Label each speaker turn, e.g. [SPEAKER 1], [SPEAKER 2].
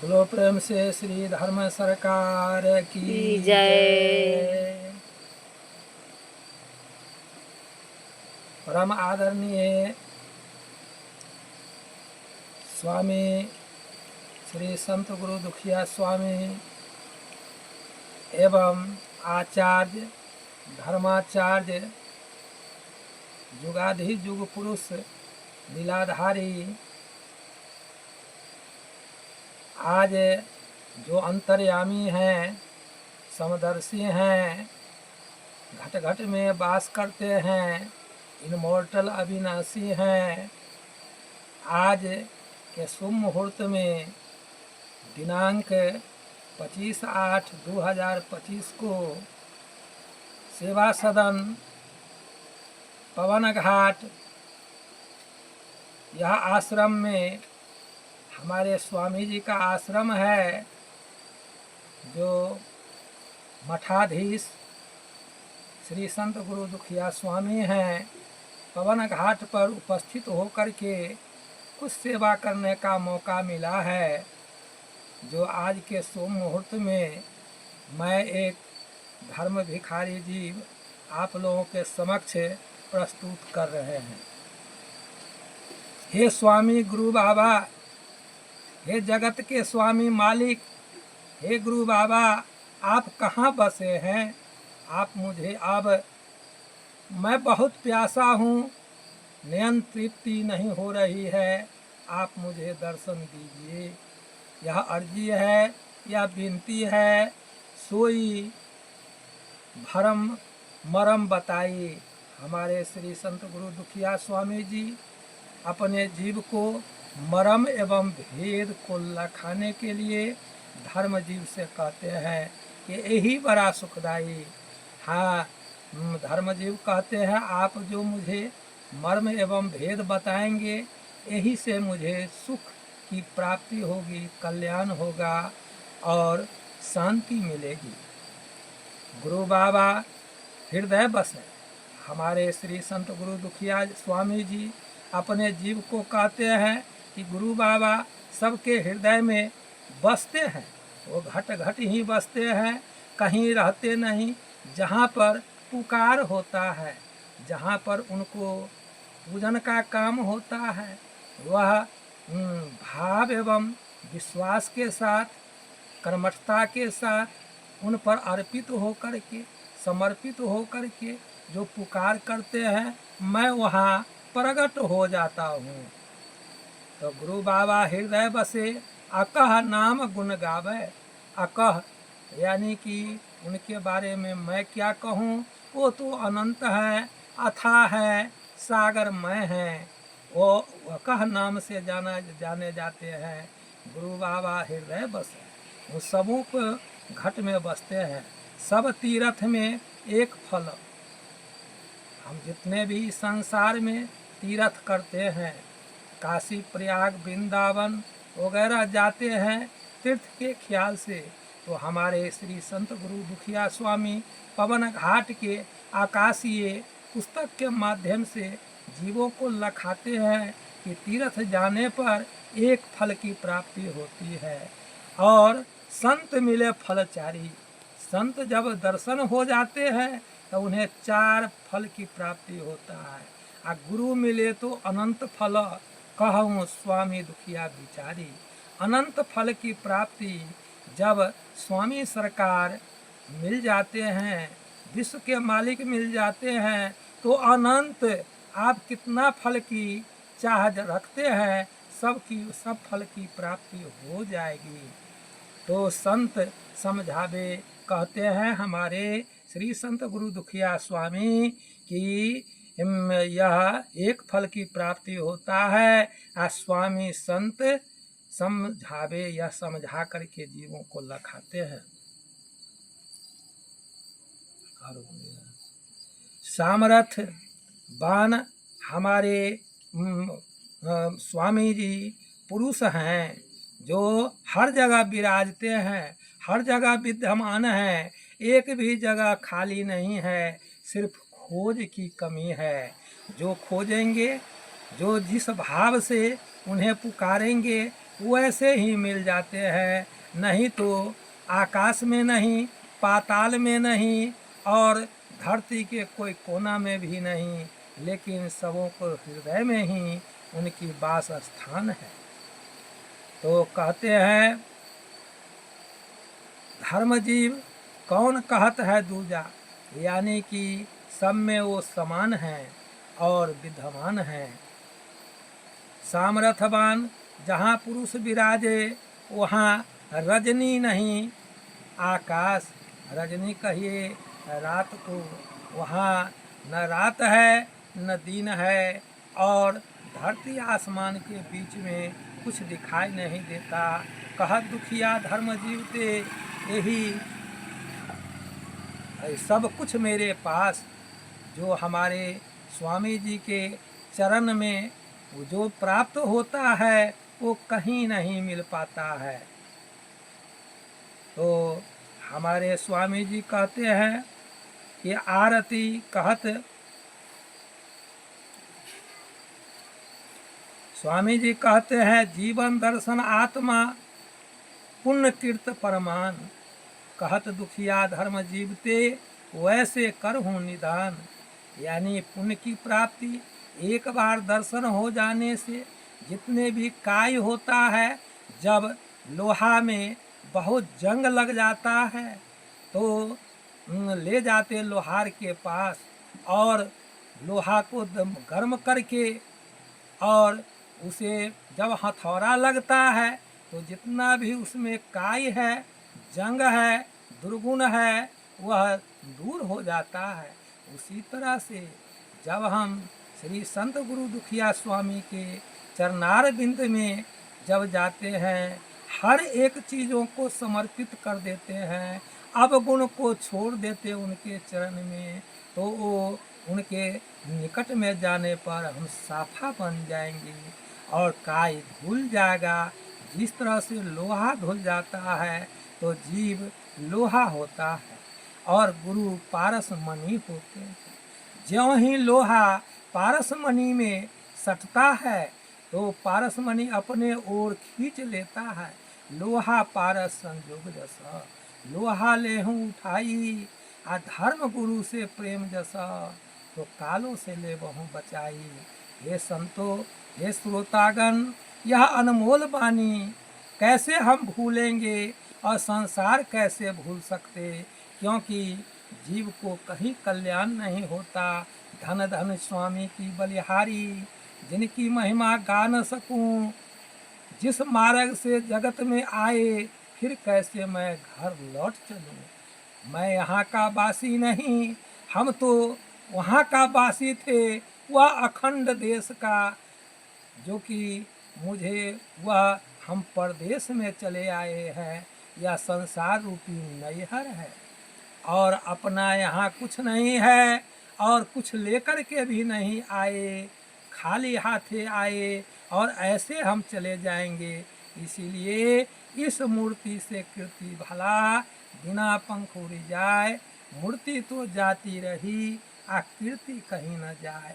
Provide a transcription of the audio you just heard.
[SPEAKER 1] बोलो प्रेम से श्री धर्म सरकार की
[SPEAKER 2] जय।
[SPEAKER 1] जय। परम आदरणीय स्वामी श्री संत गुरु दुखिया स्वामी एवं आचार्य धर्माचार्य जुगाधि जुग पुरुष लीलाधारी आज जो अंतर्यामी हैं, समदर्शी हैं, घट घट में वास करते हैं, इनमोर्टल अविनाशी हैं, आज के शुभ मुहूर्त में दिनांक 25/8/2025 को सेवा सदन पवन घाट यह आश्रम में हमारे स्वामी जी का आश्रम है, जो मठाधीश श्री संत गुरु दुखिया स्वामी हैं। पवन घाट पर उपस्थित होकर के कुछ सेवा करने का मौका मिला है, जो आज के शुभ मुहूर्त में मैं एक धर्म भिखारी जीव आप लोगों के समक्ष प्रस्तुत कर रहे हैं। हे स्वामी गुरु बाबा, हे जगत के स्वामी मालिक, हे गुरु बाबा, आप कहाँ बसे हैं? आप मुझे अब मैं बहुत प्यासा हूँ, नयन तृप्ति नहीं हो रही है, आप मुझे दर्शन दीजिए। यह अर्जी है, यह विनती है, सोई भरम मरम बताइए। हमारे श्री संत गुरु दुखिया स्वामी जी अपने जीव को मरम एवं भेद को लखाने के लिए धर्म जीव से कहते हैं कि यही बड़ा सुखदायी। हाँ, धर्म जीव कहते हैं आप जो मुझे मर्म एवं भेद बताएंगे, यही से मुझे सुख की प्राप्ति होगी, कल्याण होगा और शांति मिलेगी। गुरु बाबा हृदय बसे। हमारे श्री संत गुरु दुखिया स्वामी जी अपने जीव को कहते हैं कि गुरु बाबा सबके हृदय में बसते हैं, वो घट घट ही बसते हैं, कहीं रहते नहीं। जहाँ पर पुकार होता है, जहाँ पर उनको पूजन का काम होता है, वह भाव एवं विश्वास के साथ, कर्मठता के साथ उन पर अर्पित होकर के, समर्पित होकर के जो पुकार करते हैं, मैं वहाँ प्रकट हो जाता हूँ। तो गुरु बाबा हृदय बसे, अकह नाम गुण गावे। अकह यानी कि उनके बारे में मैं क्या कहूँ, वो तो अनंत हैं, अथाह हैं, सागरमय हैं। वो अकह नाम से जाने जाते हैं। गुरु बाबा हृदय बसे, वो सबों को घट में बसते हैं। सब तीर्थ में एक फल। हम जितने भी संसार में तीर्थ करते हैं, काशी प्रयाग वृंदावन वगैरह जाते हैं तीर्थ के ख्याल से, तो हमारे श्री संत गुरु दुखिया स्वामी पवन घाट के आकाशीय पुस्तक के माध्यम से जीवों को लखाते हैं कि तीर्थ जाने पर एक फल की प्राप्ति होती है और संत मिले फलचारी। संत जब दर्शन हो जाते हैं तो उन्हें 4 फल की प्राप्ति होता है, आ गुरु मिले तो अनंत फल कहूँ स्वामी दुखिया बिचारी। अनंत फल की प्राप्ति जब स्वामी सरकार मिल जाते हैं, विश्व के मालिक मिल जाते हैं, तो अनंत आप कितना फल की चाह रखते हैं, सब फल की प्राप्ति हो जाएगी। तो संत समझावे कहते हैं हमारे श्री संत गुरु दुखिया स्वामी कि यह एक फल की प्राप्ति होता है। स्वामी संत समझावे, यह समझा करके जीवों को लखाते हैं। सामर्थ बान हमारे स्वामी जी पुरुष हैं, जो हर जगह विराजते हैं, हर जगह विद्यमान हैं, एक भी जगह खाली नहीं है, सिर्फ खोज की कमी है। जो खोजेंगे, जो जिस भाव से उन्हें पुकारेंगे, वैसे ही मिल जाते हैं, नहीं तो आकाश में नहीं, पाताल में नहीं और धरती के कोई कोना में भी नहीं, लेकिन सबों को हृदय में ही उनकी वास स्थान है। तो कहते हैं धर्म जीव कौन कहत है दूजा, यानी कि सब में वो समान हैं और विद्यमान हैं। सामर्थवान जहाँ पुरुष विराजे, वहाँ रजनी नहीं आकाश, रजनी कहिए रात को, वहाँ न रात है न दिन है, और धरती आसमान के बीच में कुछ दिखाई नहीं देता। कह दुखिया धर्म जीवते, यही सब कुछ मेरे पास। जो हमारे स्वामी जी के चरण में जो प्राप्त होता है वो कहीं नहीं मिल पाता है। तो हमारे स्वामी जी कहते हैं कि आरती कहत, स्वामी जी कहते हैं जीवन दर्शन आत्मा पुण्य कीर्त परमान, कहत दुखिया धर्म जीवते वैसे करहूँ निदान। यानी पुण्य की प्राप्ति एक बार दर्शन हो जाने से जितने भी काय होता है, जब लोहा में बहुत जंग लग जाता है तो ले जाते लोहार के पास, और लोहा को गर्म करके, और उसे जब हथौड़ा लगता है तो जितना भी उसमें काय है, जंग है, दुर्गुण है, वह दूर हो जाता है। उसी तरह से जब हम श्री संत गुरु दुखिया स्वामी के चरनार बिंद में जब जाते हैं, हर एक चीज़ों को समर्पित कर देते हैं, अवगुण को छोड़ देते उनके चरण में, तो वो उनके निकट में जाने पर हम साफा बन जाएंगे और काय धुल जाएगा। जिस तरह से लोहा धुल जाता है तो जीव लोहा होता है और गुरु पारस मणि होते हैं। ज्यों ही लोहा पारस मणि में सटता है तो पारस मणि अपने ओर खींच लेता है। लोहा पारस संजोग जसा, लोहा लेहूं उठाई, आ धर्म गुरु से प्रेम जसा, तो कालों से ले बहु बचाई। हे संतो, हे श्रोतागण, यह अनमोल वाणी कैसे हम भूलेंगे और संसार कैसे भूल सकते, क्योंकि जीव को कहीं कल्याण नहीं होता। धन धन स्वामी की बलिहारी, जिनकी महिमा गा न सकूं, जिस मार्ग से जगत में आए, फिर कैसे मैं घर लौट चलूं। मैं यहाँ का वासी नहीं, हम तो वहाँ का वासी थे, वह अखंड देश का, जो कि मुझे वह हम परदेश में चले आए हैं। यह संसार रूपी नैहर है और अपना यहाँ कुछ नहीं है और कुछ लेकर के भी नहीं आए, खाली हाथे आए और ऐसे हम चले जाएंगे। इसीलिए इस मूर्ति से कीर्ति भला, बिना पंख उड़ जाए, मूर्ति तो जाती रही, आ कीर्ति कहीं न जाए।